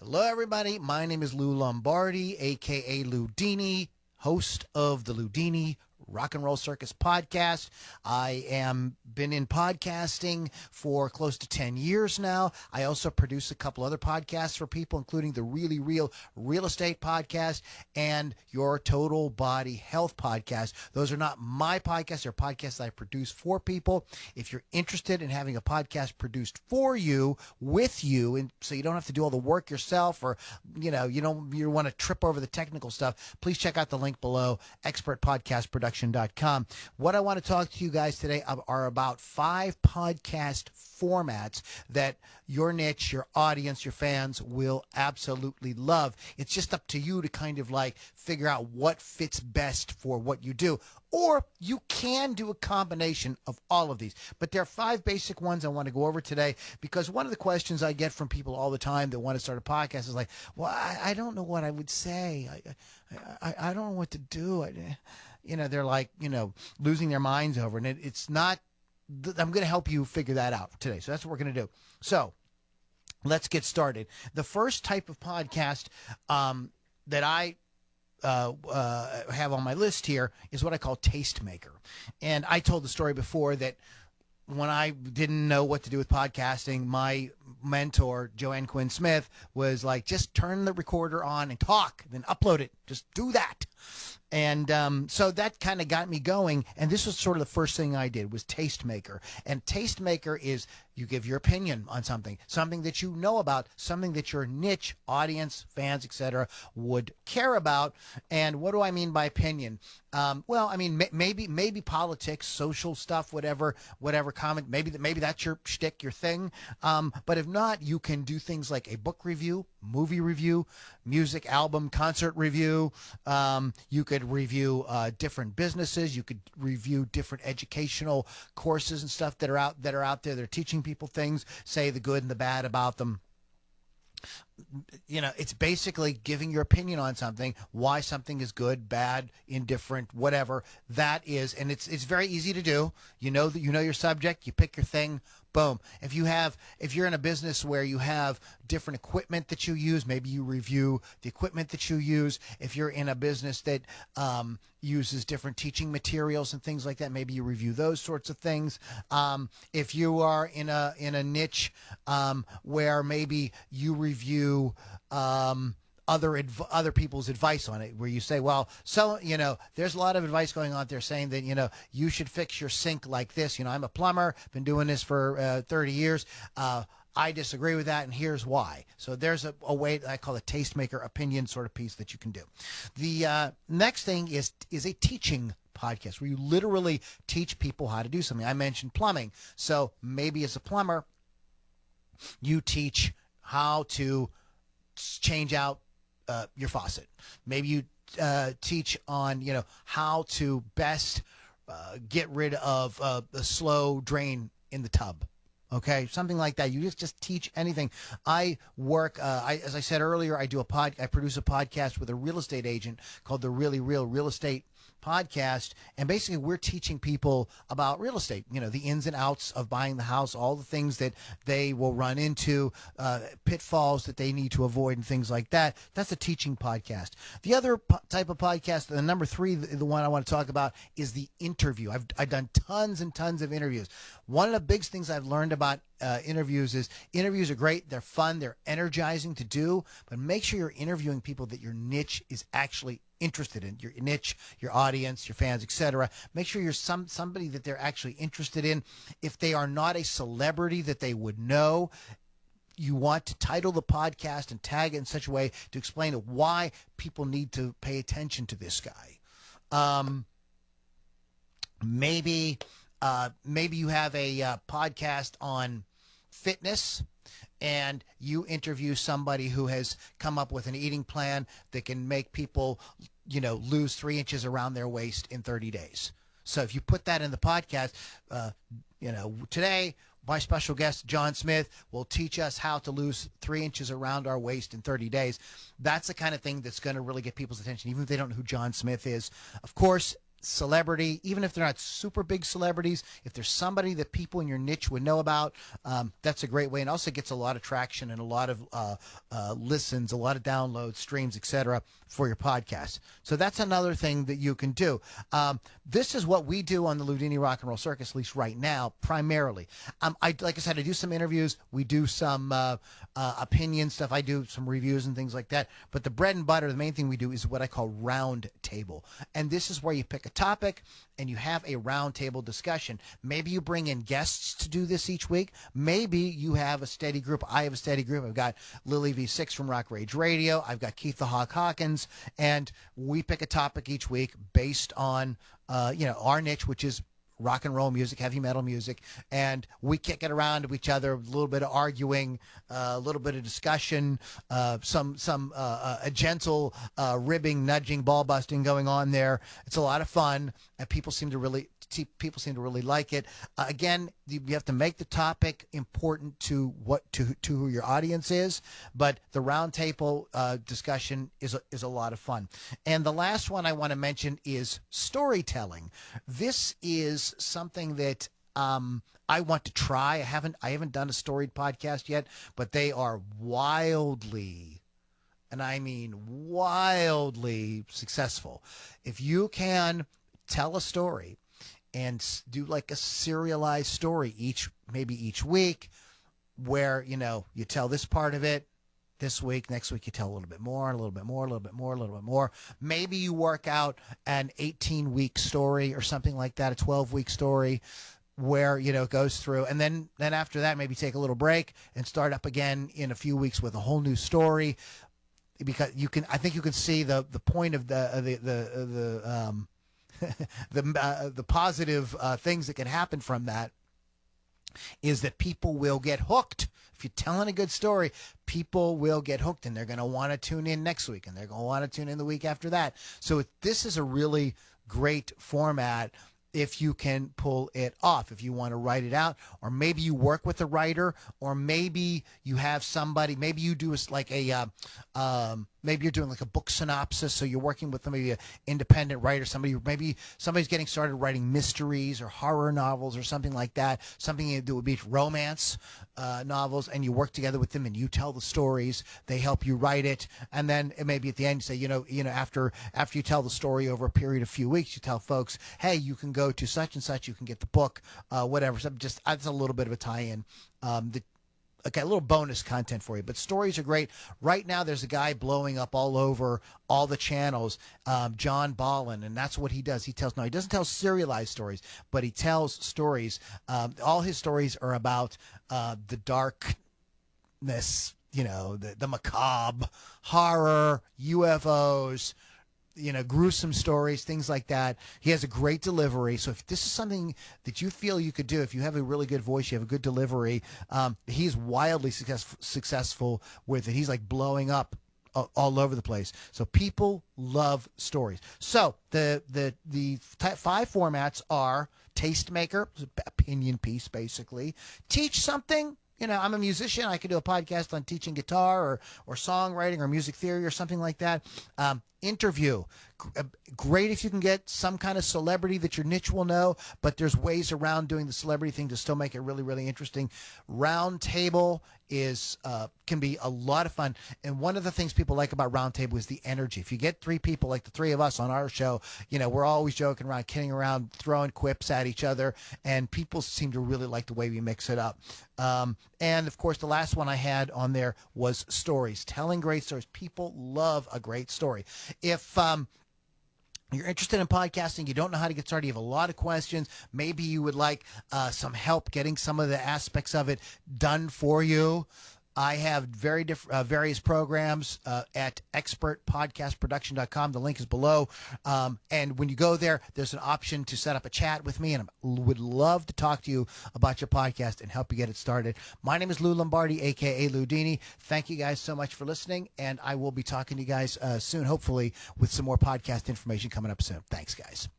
Hello, everybody. My name is Lou Lombardi, aka Ludini, host of the Ludini Rock and Roll Circus podcast. I am been in podcasting for close to 10 years now. I also produce a couple other podcasts for people, including the Really Real Real Estate podcast and your Total Body Health podcast. Those are not my podcasts. They're podcasts that I produce for people. If you're interested in having a podcast produced for you, with you, and so you don't have to do all the work yourself, or you want to trip over the technical stuff, please check out the link below, expertpodcastproduction.com. What I want to talk to you guys today are about 5 podcast formats that your niche, your audience, your fans will absolutely love. It's just up to you to kind of like figure out what fits best for what you do. Or you can do a combination of all of these. But there are 5 basic ones I want to go over today, because one of the questions I get from people all the time that want to start a podcast is like, well, I don't know what I would say. I don't know what to do. They're like, losing their minds over it. And it's not, I'm going to help you figure that out today. So that's what we're going to do. So let's get started. The first type of podcast that I have on my list here is what I call Tastemaker. And I told the story before that when I didn't know what to do with podcasting, my mentor, Joanne Quinn Smith, was like, just turn the recorder on and talk, then upload it. Just do that. And so that kind of got me going. And this was sort of the first thing I did was Tastemaker. And Tastemaker is you give your opinion on something that you know about, something that your niche, audience, fans, etc., would care about. And what do I mean by opinion? Well, I mean, maybe politics, social stuff, whatever comment, maybe that's your shtick, your thing. But if not, you can do things like a book review, movie review, music album, concert review. You could review different businesses. You could review different educational courses and stuff that are out there. They're teaching people things, say the good and the bad about them. It's basically giving your opinion on something, why something is good, bad, indifferent, whatever that is. And it's very easy to do. You know your subject, you pick your thing, boom. If you're in a business where you have different equipment that you use, maybe you review the equipment that you use. If you're in a business that uses different teaching materials and things like that, maybe you review those sorts of things. If you are in a niche where maybe you review other people's advice on it, where you say, well, so there's a lot of advice going on there saying that you should fix your sink like this. I'm a plumber, been doing this for 30 years. I disagree with that, and here's why. So there's a way that I call a Tastemaker opinion sort of piece that you can do. The next thing is a teaching podcast, where you literally teach people how to do something. I mentioned plumbing, so maybe as a plumber, you teach how to change out your faucet. Maybe you teach on how to best get rid of the slow drain in the tub. Okay, something like that. You just teach anything. I work, as I said earlier, I produce a podcast with a real estate agent called the Really Real Real Estate podcast, and basically we're teaching people about real estate, the ins and outs of buying the house, all the things that they will run into, pitfalls that they need to avoid, and things like that. That's a teaching podcast. The other type of podcast, the number 3, the one I want to talk about, is the interview. I've done tons and tons of interviews. One of the big things I've learned about interviews is interviews are great, they're fun, they're energizing to do, but make sure you're interviewing people that your niche is actually interested in, your niche, your audience, your fans, etc. Make sure you're somebody that they're actually interested in. If they are not a celebrity that they would know, you want to title the podcast and tag it in such a way to explain why people need to pay attention to this guy. Maybe you have a podcast on fitness, and you interview somebody who has come up with an eating plan that can make people, lose 3 inches around their waist in 30 days. So if you put that in the podcast, today, my special guest, John Smith, will teach us how to lose 3 inches around our waist in 30 days. That's the kind of thing that's going to really get people's attention, even if they don't know who John Smith is. Of course, celebrity, even if they're not super big celebrities, if there's somebody that people in your niche would know about, that's a great way, and also gets a lot of traction and a lot of listens, a lot of downloads, streams, etc. for your podcast. So that's another thing that you can do. This is what we do on the Ludini Rock and Roll Circus, at least right now, primarily. Like I said, I do some interviews, we do some opinion stuff, I do some reviews and things like that. But the bread and butter, the main thing we do is what I call round table, and this is where you pick a topic and you have a round table discussion. Maybe you bring in guests to do this each week. Maybe you have a steady group. I have a steady group. I've got Lily V6 from Rock Rage Radio. I've got Keith the Hawk Hawkins, and we pick a topic each week based on our niche, which is rock and roll music, heavy metal music, and we kick it around to each other, a little bit of arguing, a little bit of discussion, some a gentle ribbing, nudging, ball busting going on there. It's a lot of fun, and people seem to really like it. Again, you have to make the topic important to who your audience is, but the round table discussion is a lot of fun. And the last one I want to mention is storytelling. This is something that I want to try. I haven't done a storied podcast yet, but they are wildly, and I mean wildly, successful. If you can tell a story and do like a serialized story each week, where you tell this part of it this week, next week you tell a little bit more, a little bit more, a little bit more, a little bit more. Maybe you work out an 18-week story or something like that, a 12-week story where it goes through, and then after that maybe take a little break and start up again in a few weeks with a whole new story, because I think you can see the point of the positive things that can happen from that is that people will get hooked. If you're telling a good story, people will get hooked, and they're going to want to tune in next week, and they're going to want to tune in the week after that. So this is a really great format if you can pull it off, if you want to write it out, or maybe you work with a writer, or maybe you have somebody, maybe you do maybe you're doing like a book synopsis, so you're working with maybe an independent writer, maybe somebody's getting started writing mysteries or horror novels or something like that, something that would be romance novels, and you work together with them and you tell the stories, they help you write it, and then maybe at the end you say, after you tell the story over a period of a few weeks, you tell folks, hey, you can go to such and such, you can get the book, whatever. So that's a little bit of a tie-in. Okay, a little bonus content for you, but stories are great. Right now, there's a guy blowing up all over all the channels, John Ballin, and that's what he does. He doesn't tell serialized stories, but he tells stories. All his stories are about the darkness, the macabre, horror, UFOs, gruesome stories, things like that. He has a great delivery. So if this is something that you feel you could do, if you have a really good voice, you have a good delivery, he's wildly successful with it. He's like blowing up all over the place. So people love stories. So the 5 formats are tastemaker, opinion piece, basically. Teach something. I'm a musician. I could do a podcast on teaching guitar or songwriting or music theory or something like that. Interview. Great if you can get some kind of celebrity that your niche will know, but there's ways around doing the celebrity thing to still make it really, really interesting. Round table can be a lot of fun. And one of the things people like about round table is the energy. If you get 3 people, like the 3 of us on our show, we're always joking around, kidding around, throwing quips at each other, and people seem to really like the way we mix it up. And of course, the last one I had on there was stories, telling great stories. People love a great story. If you're interested in podcasting, you don't know how to get started, you have a lot of questions, maybe you would like some help getting some of the aspects of it done for you, I have various programs at expertpodcastproduction.com. The link is below. And when you go there, there's an option to set up a chat with me, and I would love to talk to you about your podcast and help you get it started. My name is Lou Lombardi, a.k.a. Ludini. Thank you guys so much for listening, and I will be talking to you guys soon, hopefully, with some more podcast information coming up soon. Thanks, guys.